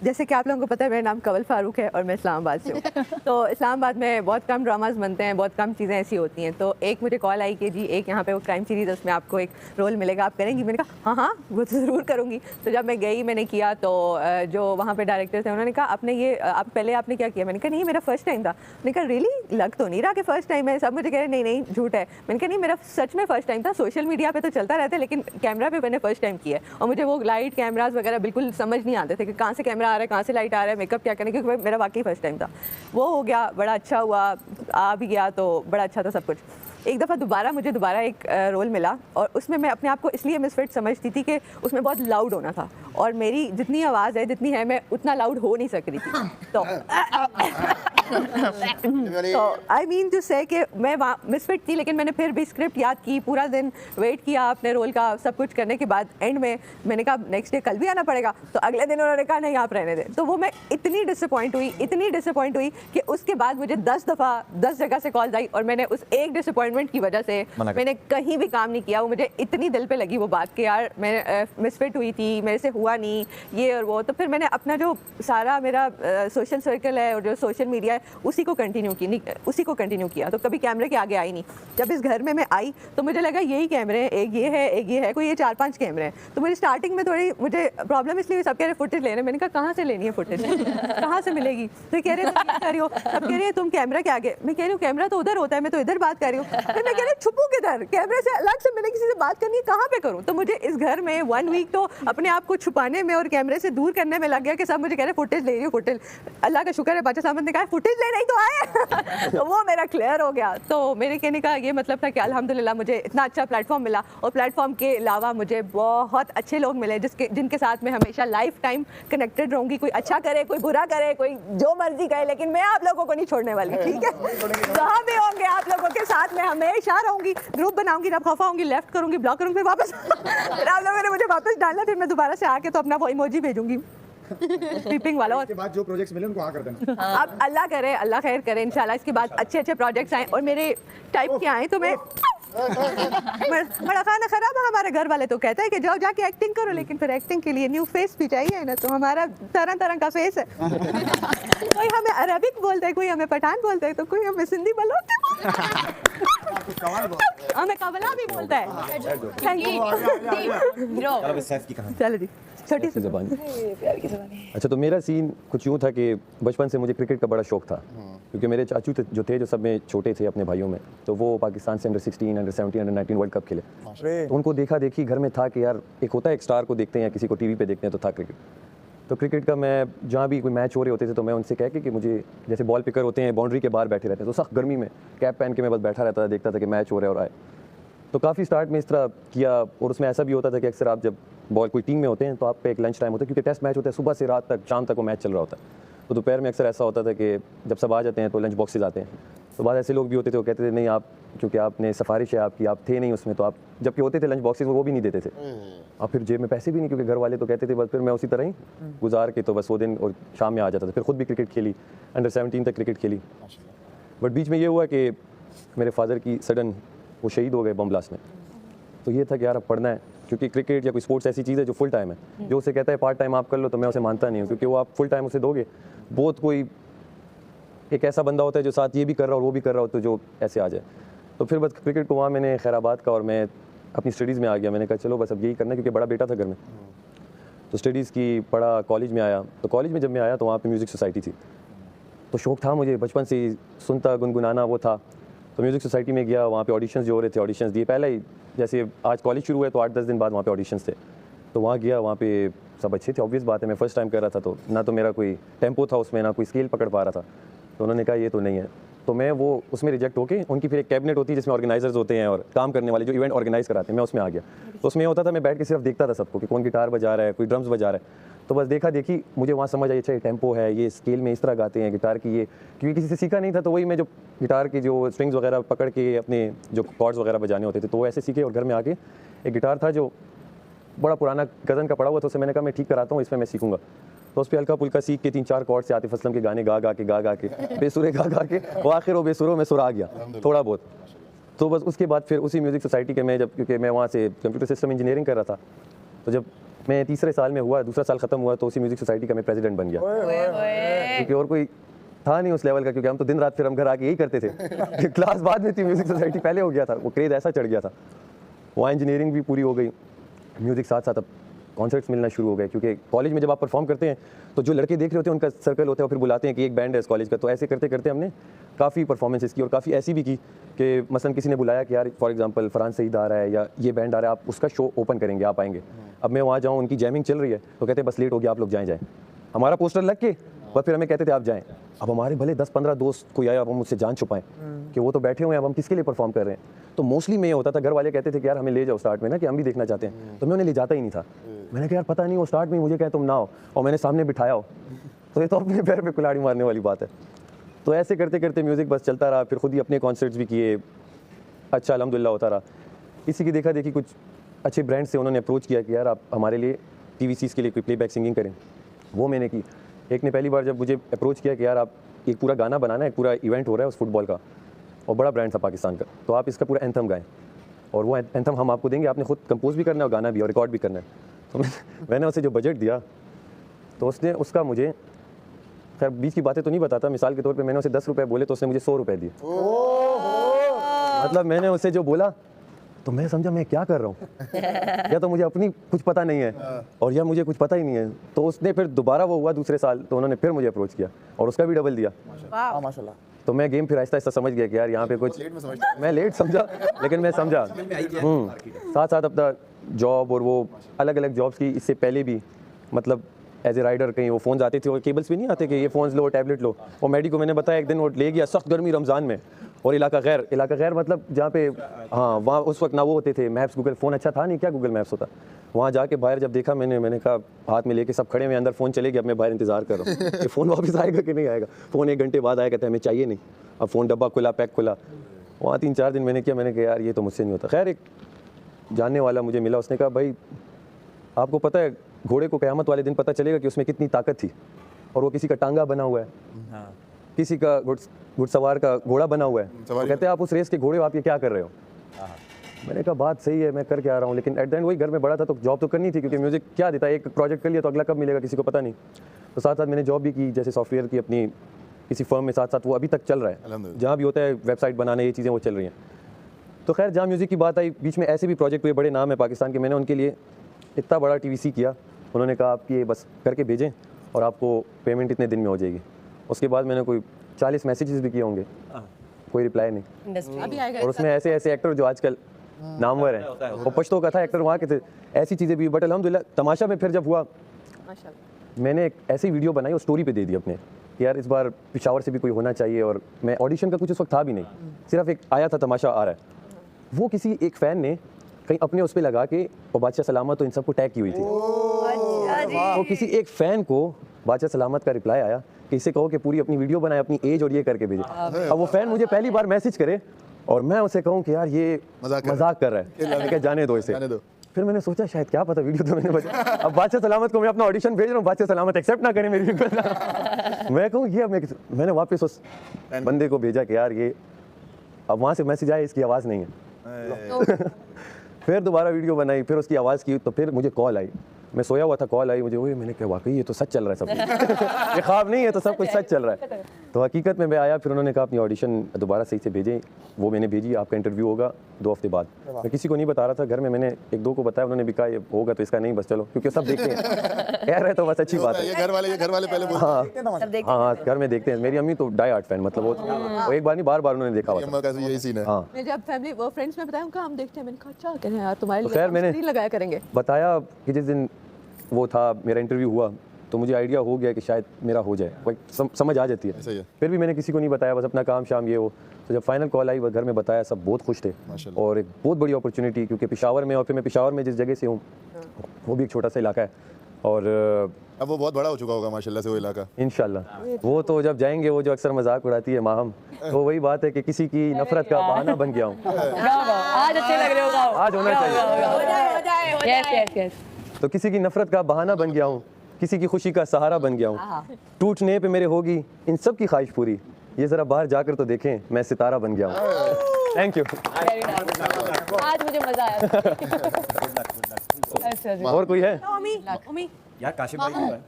जैसे कि आप लोगों को पता है मेरा नाम कंवल फारूक है और मैं इस्लामाबाद से हूँ। तो इस्लामाबाद में बहुत कम ड्रामास बनते हैं, बहुत कम चीज़ें ऐसी होती हैं। तो एक मुझे कॉल आई कि जी एक यहाँ पे वो क्राइम सीरीज़ है, उसमें आपको एक रोल मिलेगा, आप करेंगी? मैंने कहा हाँ हाँ वो तो ज़रूर करूँगी। तो जब मैं गई मैंने किया तो जो वहाँ पे डायरेक्टर थे उन्होंने कहा आपने ये आप पहले आपने क्या किया? मैंने कहा नहीं मेरा फर्स्ट टाइम था। मैंने कहा रियली लग तो नहीं रहा कि फर्स्ट टाइम है। सब मुझे कह रहे नहीं नहीं झूठ है। मैंने कहा नहीं मेरा सच में फर्स्ट टाइम था। सोशल मीडिया पे तो चलता रहता है लेकिन कैमरा पे मैंने फर्स्ट टाइम किया है और मुझे वो लाइट कैमराज वगैरह बिल्कुल समझ नहीं आते थे कि कहाँ से कैमरा आ रहा है, कहाँ से लाइट आ रहा है, मेकअप क्या करने, क्योंकि मेरा वाकई फर्स्ट टाइम था। वो हो गया, बड़ा अच्छा हुआ, आ भी गया तो बड़ा अच्छा था सब कुछ। एक दफ़ा मुझे दोबारा एक रोल मिला और उसमें मैं अपने आप को इसलिए मिसफिट समझती थी कि उसमें बहुत लाउड होना था और मेरी जितनी आवाज़ है जितनी है मैं उतना लाउड हो नहीं सक रही थी। तो आई मीन टू से कि मैं वहाँ मिसफिट थी, लेकिन मैंने फिर भी स्क्रिप्ट याद की, पूरा दिन वेट किया अपने रोल का, सब कुछ करने के बाद एंड में मैंने कहा नेक्स्ट डे कल भी आना पड़ेगा। तो अगले दिन उन्होंने कहा नहीं आप रहने दें। तो वो मैं इतनी डिसअपॉइंट हुई कि उसके बाद मुझे 10 दफ़ा 10 जगह से कॉल्स आई और मैंने उस एक डिसअपॉइंटमेंट की वजह से मैंने कहीं भी काम नहीं किया। वो मुझे इतनी दिल पे लगी वो बात कि यार मैं मिसफिट हुई थी, मेरे से हुआ नहीं ये और वो। तो फिर मैंने अपना जो सारा मेरा सोशल सर्कल है और जो सोशल मीडिया है उसी को कंटिन्यू किया। तो कभी कैमरे के आगे आई नहीं। जब इस घर में मैं आई तो मुझे लगा यही कैमरे हैं, एक ये है, कोई ये 4-5 कैमरे हैं। तो मुझे स्टार्टिंग में थोड़ी मुझे प्रॉब्लम इसलिए, सब कह रहे फुटेज ले रहे हैं। मैंने कहा कहाँ से लेनी है फुटेज, कहाँ से मिलेगी? तो कह रहे तुम क्या कर रही हो, सब कह रही है तुम कैमरा के आगे। मैं कह रही हूँ कैमरा तो उधर होता है, मैं तो इधर बात कर रही हूँ। फिर मैं कह रही छुपू किधर, कैमरे से अलग से मैंने किसी से बात करनी है, कहाँ पे करूँ? तो मुझे इस घर में 1 वीक तो अपने आप को छुपाने में और कैमरे से दूर करने में लग गया कि सब मुझे कह रहे फुटेज ले रही हो फुटेज। अल्लाह का शुक्र है बादशाह साहब ने कहा फुटेज ले नहीं तो आए। तो वो मेरा क्लियर हो गया। तो मेरे कहने का ये मतलब था कि अल्हम्दुलिल्लाह मुझे इतना अच्छा प्लेटफॉर्म मिला और प्लेटफॉर्म के अलावा मुझे बहुत अच्छे लोग मिले जिनके साथ मैं हमेशा लाइफ टाइम कनेक्टेड रहूँगी। कोई अच्छा करे, कोई बुरा करे, कोई जो मर्जी करे, लेकिन मैं आप लोगों को नहीं छोड़ने वाली, ठीक है? जहाँ भी होंगे आप लोगों के साथ मैं हमेशा रहूँगी। ग्रुप बनाऊंगी, जब खफा होंगी लेफ्ट करूँगी, ब्लॉक करूँगी, फिर वापस फिर आप लोगों ने मुझे वापस डालना, फिर मैं दोबारा से आके तो अपना वो इमोजी भेजूंगी पीपिंग वाला। और इसके बाद जो प्रोजेक्ट्स मिले उनको हाँ कर देना। अब अल्लाह करे, अल्लाह खैर करे, इंशाल्लाह इसके बाद अच्छे प्रोजेक्ट्स आए और मेरे टाइप के आए तो मैं बड़ा खाना खराब है। हमारे घर वाले तो कहते हैं कि जाओ जाके एक्टिंग करो, लेकिन फिर एक्टिंग के लिए न्यू फेस भी चाहिए ना। तो हमारा तरह तरह का फेस है। कोई हमें अरबिक बोलता है, कोई हमें पठान बोलता है, तो कोई हमें सिंधी बोलता हमें कबला भी बोलता है। चलो जी, छोटी सी ज़बान। अच्छा, तो मेरा सीन कुछ यूँ था कि बचपन से मुझे क्रिकेट का बड़ा शौक था, क्योंकि मेरे चाचू जो थे जो सब में छोटे थे अपने भाइयों में, तो वो पाकिस्तान से under 16, under 17, under 19 world cup खेले। तो उनको देखा देखी घर में था कि यार एक होता है एक स्टार को देखते हैं या किसी को टीवी पे देखते हैं, तो था क्रिकेट। तो क्रिकेट का मैं जहाँ भी कोई मैच हो रहे होते थे तो मैं उनसे कह के कि मुझे, जैसे बॉल पिकर होते हैं बाउंड्री के बाहर बैठे रहते हैं, तो सख्त गर्मी में कैप पहन के मैं बस बैठा रहता था, देखता था कि मैच हो रहा है और आए। तो काफ़ी स्टार्ट में इस तरह किया और उसमें ऐसा भी होता था कि अक्सर आप जब बॉल कोई टीम में होते हैं तो आप पे एक लंच टाइम होता है, क्योंकि टेस्ट मैच होता है सुबह से रात तक, शाम तक वो मैच चल रहा होता है। तो दोपहर में अक्सर ऐसा होता था कि जब सब आ जाते हैं तो लंच बॉक्सेज आते हैं। तो बाद ऐसे लोग भी होते थे वो कहते थे नहीं आप, क्योंकि आपने सिफारिश है आपकी, आप थे नहीं उसमें, तो आप जबकि होते थे लंच बॉक्सेज वो भी नहीं देते थे। और फिर जेब में पैसे भी नहीं, क्योंकि घर वाले तो कहते थे। बस फिर मैं उसी तरह ही गुजार के तो बस वो दिन और शाम में आ जाता था। फिर खुद भी क्रिकेट खेली, अंडर 17 तक क्रिकेट खेली। बट बीच में ये हुआ कि मेरे फादर की सडन वो शहीद हो गए बम ब्लास्ट में। तो ये था कि यार अब पढ़ना है, क्योंकि क्रिकेट या कोई स्पोर्ट्स ऐसी चीज़ है जो फुल टाइम है। जो उसे कहता है पार्ट टाइम आप कर लो, तो मैं उसे मानता नहीं हूँ, क्योंकि वो आप फुल टाइम उसे दोगे। बहुत कोई एक ऐसा बंदा होता है जो साथ ये भी कर रहा हो और वो भी कर रहा हो, तो जो ऐसे आ जाए। तो फिर बस क्रिकेट को वहाँ मैंने खैराबाद का, और मैं अपनी स्टडीज़ में आ गया। मैंने कहा चलो बस अब यही करना है, क्योंकि बड़ा बेटा था घर में। तो स्टडीज़ की पढ़ा, कॉलेज में आया। तो कॉलेज में जब मैं आया तो वहाँ पर म्यूज़िक सोसाइटी थी। तो शौक था मुझे बचपन से ही, सुनता गुनगुनाना वो था। तो म्यूज़िक सोसाइटी में गया, वहाँ पे ऑडिशंस जो हो रहे थे ऑडिशंस दिए। पहले ही जैसे आज कॉलेज शुरू हुआ तो 8-10 दिन बाद वहाँ पे ऑडिशंस थे। तो वहाँ गया, वहाँ पे सब अच्छे थे, ऑब्वियस बात है, मैं फर्स्ट टाइम कर रहा था, तो ना तो मेरा कोई टेम्पो था उसमें, ना कोई स्केल पकड़ पा रहा था। तो उन्होंने कहा ये तो नहीं है। तो मैं वो उसमें रिजेक्ट होके, उनकी फिर एक कैबिनेट होती है जिसमें ऑर्गेनाइजर्स होते हैं और काम करने वाले जो इवेंट ऑर्गेनाइज कराते हैं, मैं उसमें आ गया। तो उसमें होता था मैं बैठ के सिर्फ देखता था सबको कि कौन गिटार बजा रहा है, कोई ड्रम्स बजा रहा है। तो बस देखा देखी मुझे वहाँ समझ आई, अच्छा ये टेम्पो है, ये स्केल में इस तरह गाते हैं गिटार की, ये क्योंकि किसी से सीखा नहीं था। तो वही मैं जो गिटार की जो स्ट्रिंग्स वगैरह पकड़ के अपने जो कॉर्ड्स वगैरह बजाने होते थे, तो वो ऐसे सीखे। और घर में आके एक गिटार था जो बड़ा पुराना कज़न का पड़ा हुआ था, उससे मैंने कहा मैं ठीक कराता हूँ, इसमें मैं सीखूंगा। तो उस पर हल्का फुल्का सीख के 3-4 कॉर्ड से आतिफ असलम के गाने गा गा के बेसुरे गा के वो आखिर वो बेसुरों में सुर आ गया थोड़ा बहुत। तो बस उसके बाद फिर उसी म्यूज़िक सोसाइटी के मैं जब, क्योंकि मैं वहाँ से कंप्यूटर सिस्टम इंजीनियरिंग कर रहा था, तो जब मैं तीसरे साल में हुआ, दूसरा साल ख़त्म हुआ तो उसी म्यूज़िक सोसाइटी का मैं प्रेसिडेंट बन गया, क्योंकि और कोई था नहीं उस लेवल का, क्योंकि हम तो दिन रात फिर हम घर आके यही करते थे क्लास बाद में थी, म्यूज़िक सोसाइटी पहले हो गया था, वो क्रेज़ ऐसा चढ़ गया था। वहाँ इंजीनियरिंग भी पूरी हो गई, म्यूज़िक साथ साथ अब कॉन्सर्ट्स मिलना शुरू हो गए, क्योंकि कॉलेज में जब आप परफॉर्म करते हैं तो जो लड़के देख रहे होते हैं उनका सर्कल होता है, फिर बुलाते हैं कि एक बैंड है इस कॉलेज का। तो ऐसे करते करते हमने काफ़ी परफॉर्मेंसेस की और काफ़ी ऐसी भी की कि मसलन किसी ने बुलाया कि यार फॉर एग्जांपल फरहान सईद आ रहा है या ये बैंड आ रहा है, आप उसका शो ओपन करेंगे, आप आएंगे। अब मैं वहाँ जाऊँ, उनकी जैमिंग चल रही है तो कहते हैं बस लेट हो गया, आप लोग जाएँ। हमारा पोस्टर लग के बस फिर हमें कहते थे आप जाएँ। अब हमारे भले 10-15 दोस्त कोई आया, अब हम उससे जान छुपाएं कि वो तो बैठे हुए हैं, अब हम किसके लिए परफॉर्म कर रहे हैं। तो मोस्टली मैं ये होता था, घर वाले कहते थे कि यार हमें ले जाओ स्टार्ट में ना, कि हम भी देखना चाहते हैं, तो मैं उन्हें ले जाता ही नहीं था। मैंने कहा यार पता नहीं, वो स्टार्ट में मुझे कहे तुम ना हो और मैंने सामने बिठाया हो, तो ये तो अपने पैर पे कुल्हाड़ी मारने वाली बात है। तो ऐसे करते करते म्यूज़िक बस चलता रहा, फिर खुद ही अपने कॉन्सर्ट्स भी किए, अच्छा अल्हम्दुलिल्लाह होता रहा। इसी की देखा देखी कुछ अच्छे ब्रांड से उन्होंने अप्रोच किया कि यार आप हमारे लिए TVCs के लिए कोई प्लेबैक सिंगिंग करें, वो मैंने की। एक ने पहली बार जब मुझे अप्रोच किया कि यार आप एक पूरा गाना बनाना है, एक पूरा इवेंट हो रहा है उस फुटबॉल का, और बड़ा ब्रांड था पाकिस्तान का, तो आप इसका पूरा एंथम गाएं और वो एंथम हम आपको देंगे, आपने खुद कंपोज भी करना है और गाना भी और रिकॉर्ड भी करना है। तो मैंने उसे जो बजट दिया तो उसने उसका मुझे, खैर बीच की बातें तो नहीं बताता, मिसाल के तौर पे मैंने उसे 10 रुपये बोले तो उसने मुझे 100 रुपये दिए। मतलब मैंने उसे जो बोला तो मैं समझा मैं क्या कर रहा हूँ, या तो मुझे अपनी कुछ पता नहीं है और या मुझे कुछ पता ही नहीं है। तो उसने फिर दोबारा वो हुआ दूसरे साल, तो उन्होंने फिर मुझे अप्रोच किया और उसका भी डबल दिया। माशाल्लाह। तो मैं गेम फिर आहिस्ता आहिस्ता समझ गया कि यार यहाँ पे कुछ, मैं लेट समझा लेकिन मैं समझा। साथ साथ अपना जॉब और वो अलग अलग जॉब्स की इससे पहले भी, मतलब एज ए राइडर कहीं वो फ़ोन्स आते थे और केबल्स भी नहीं आते कि ये फ़ोन्स लो, टैबलेट लो। और मेडी को मैंने बताया एक दिन वो ले गया, सख्त गर्मी रमज़ान में, और इलाका गैर मतलब जहाँ पे, हाँ वहाँ उस वक्त ना वो होते थे मैप्स, गूगल फ़ोन अच्छा था नहीं, क्या गूगल मैप्स होता। वहाँ जाके बाहर जब देखा मैंने कहा हाथ में लेके सब खड़े में, अंदर फ़ोन चले गया, अब मैं बाहर इंतज़ार कर रहा हूँ कि फ़ोन वापस आएगा कि नहीं आएगा। फ़ोन 1 घंटे बाद आया, कहता है हमें चाहिए नहीं। अब फ़ोन डब्बा खुला, पैक खुला। वहाँ 3-4 दिन मैंने कहा यार ये तो मुझसे नहीं होता। खैर एक जानने वाला मुझे मिला, उसने कहा भाई आपको पता है घोड़े को क़यामत वाले दिन पता चलेगा कि उसमें कितनी ताकत थी, और वो किसी का टांगा बना हुआ है, किसी का घुड़सवार का घोड़ा बना हुआ है। तो कहते हैं आप उस रेस के घोड़े हो, आप ये क्या कर रहे हो। मैंने कहा बात सही है, मैं करके आ रहा हूँ, लेकिन एट द एंड वही घर में बड़ा था तो जॉब तो करनी थी, क्योंकि म्यूज़िक क्या देता है, एक प्रोजेक्ट कर लिया तो अगला कब मिलेगा किसी को पता नहीं। तो साथ साथ मैंने जॉब भी की, जैसे सॉफ्टवेयर की अपनी किसी फर्म में, साथ साथ वो अभी तक चल रहा है, जहाँ भी होता है वेबसाइट बनाने, ये चीज़ें वो चल रही हैं। तो खैर जहाँ म्यूज़िक की बात आई, बीच में ऐसे भी प्रोजेक्ट हुए, बड़े नाम है पाकिस्तान के, मैंने उनके लिए इतना बड़ा TVC किया, उन्होंने कहा आप ये बस करके भेजें और आपको पेमेंट इतने दिन में हो जाएगी। उसके बाद मैंने कोई 40 मैसेजेस भी किए होंगे, कोई रिप्लाई नहीं। अभी आएगा और उसमें ऐसे ऐसे एक्टर जो आजकल नामवर हैं, वो पश्तो का था एक्टर वहाँ के थे, ऐसी चीज़ें भी। बट अल्हम्दुलिल्लाह तमाशा में फिर जब हुआ, माशाल्लाह, मैंने एक ऐसी वीडियो बनाई और स्टोरी पे दे दी अपने कि यार इस बार पिशावर से भी कोई होना चाहिए। और मैं ऑडिशन का कुछ उस वक्त था भी नहीं, सिर्फ एक आया था तमाशा आ रहा है, वो किसी एक फ़ैन ने कहीं अपने उस पर लगा के, और बादशाह सलामत तो इन सबको टैग की हुई थी। तो किसी एक फ़ैन को बादशाह सलामत का रिप्लाई आया कि इसे कहो कि पूरी अपनी वीडियो बनाए, अपनी एज और ये करके भेजे। अब वो फ़ैन मुझे पहली बार मैसेज करे और मैं उसे कहूँ कि यार ये मजाक कर रहा है, मैंने कहा जाने दो इसे। फिर मैंने सोचा शायद क्या पता वीडियो तो मैंने बचा। अब बादशाह सलामत को मैं अपना ऑडिशन भेज रहा हूँ, बादशाह सलामत एक्सेप्ट ना करें मेरी रिक्वेस्ट। मैं कहूँ ये मैंने वापस उस बंदे को भेजा कि यार ये, अब वहाँ से मैसेज आया इसकी आवाज़ नहीं है। फिर दोबारा वीडियो बनाई, फिर उसकी आवाज़ की, तो फिर मुझे कॉल आई, मैं सोया हुआ था, कॉल आई मुझे, वही मैंने कहा वाकई ये तो सच चल रहा है सब कुछ। ये ख्वाब नहीं है, तो सब कुछ सच चल रहा है। तो हकीकत में मैं आया, फिर उन्होंने कहा अपनी ऑडिशन दोबारा सही से भेजें, वो मैंने भेजी, आपका इंटरव्यू होगा 2 हफ्ते बाद। मैं किसी को नहीं बता रहा था, घर में मैंने 1-2 को बताया, उन्होंने भी कहा ये होगा तो इसका नहीं, बस चलो, क्योंकि सब देखते हैं कह रहे तो बस अच्छी बात है। ये घर वाले पहले बोलते हैं। हाँ घर में देखते हैं। मेरी अम्मी तो डाई हार्ट फैन, मतलब वो एक बार नहीं बार उन्होंने देखा हुआ था। यही सीन है। हाँ मैं जब फैमिली वो फ्रेंड्स में बताया उनका हम देखते हैं, मैंने कहा अच्छा कहते हैं यार तुम्हारे लिए खैर हम मैंने स्क्रीन लगाया करेंगे। बताया कि जिस दिन वो था मेरा इंटरव्यू हुआ, तो मुझे आइडिया हो गया कि शायद मेरा हो जाए, वो समझ आ जाती सही है। है। फिर भी मैंने किसी को नहीं बताया, बस अपना काम शाम ये हो। तो जब फाइनल कॉल आई वो घर में बताया, सब बहुत खुश थे और एक बहुत बड़ी अपॉर्चुनिटी, क्योंकि पेशावर में, और फिर मैं पेशावर में जिस जगह से हूँ वो भी एक छोटा सा इलाका है, और अब वो बहुत बड़ा हो चुका होगा माशाल्लाह से वो इलाका। इंशाल्लाह वो तो जब जाएंगे, वो जो अक्सर मजाक उड़ाती है माहम, तो वही बात है कि किसी की नफरत का बहाना बन गया हूँ। आज अच्छे लग रहे हो, आज होना चाहिए। Yes yes yes. तो किसी की नफरत का बहाना बन गया हूँ, किसी की खुशी का सहारा बन गया हूँ, टूटने पे मेरे होगी इन सब की ख्वाहिश पूरी, ये ज़रा बाहर जाकर तो देखें मैं सितारा बन गया हूँ। Thank you. आज मुझे मजा आया। अच्छा जी और कोई है उम्मी यार काशिफ भाई